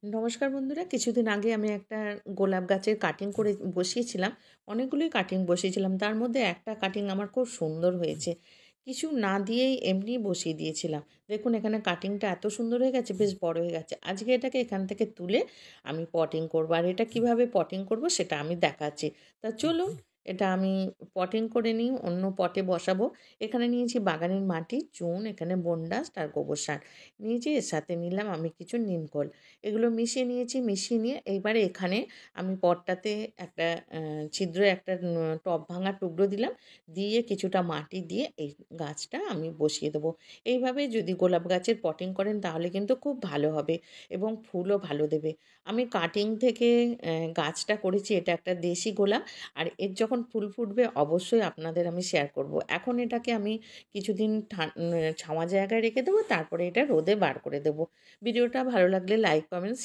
নমস্কার বন্ধুরা, কিছুদিন আগে আমি একটা গোলাপ গাছের কাটিং করে বসিয়েছিলাম। অনেকগুলোই কাটিং বসিয়েছিলাম, তার মধ্যে একটা কাটিং আমার খুব সুন্দর হয়েছে। কিছু না দিয়েই এমনি বসিয়ে দিয়েছিলাম। দেখুন এখানে কাটিংটা এত সুন্দর হয়ে গেছে, বেশ বড় হয়ে গেছে। আজকে এটাকে এখান থেকে তুলে আমি পটিং করবো, আর এটা কিভাবে পটিং করব সেটা আমি দেখাচ্ছি। তা চলুন এটা আমি পটিং করে নিই, অন্য পটে বসাবো। এখানে নিয়েছি বাগানের মাটি, চুন, এখানে বনডাস্ট আর গোবর সার নিয়েছি। এর সাথে নিলাম আমি কিছু নিমখোল। এগুলো মিশিয়ে নিয়েছি। মিশিয়ে নিয়ে এইবারে এখানে আমি পটটাতে একটা ছিদ্র একটা টব ভাঙা টুকরো দিলাম। দিয়ে কিছুটা মাটি দিয়ে এই গাছটা আমি বসিয়ে দেবো। এইভাবে যদি গোলাপ গাছের পটিং করেন তাহলে কিন্তু খুব ভালো হবে এবং ফুলও ভালো দেবে। আমি কাটিং থেকে গাছটা করেছি, এটা একটা দেশি গোলাপ। আর এর যখন ফুল ফুটবে অবশ্যই আপনাদের আমি শেয়ার করব। এখন এটাকে আমি কিছুদিন ছাওয়া জায়গায় রেখে দেবো, তারপরে এটা রোদে বার করে দেবো। ভিডিওটা ভালো লাগলে লাইক, কমেন্টস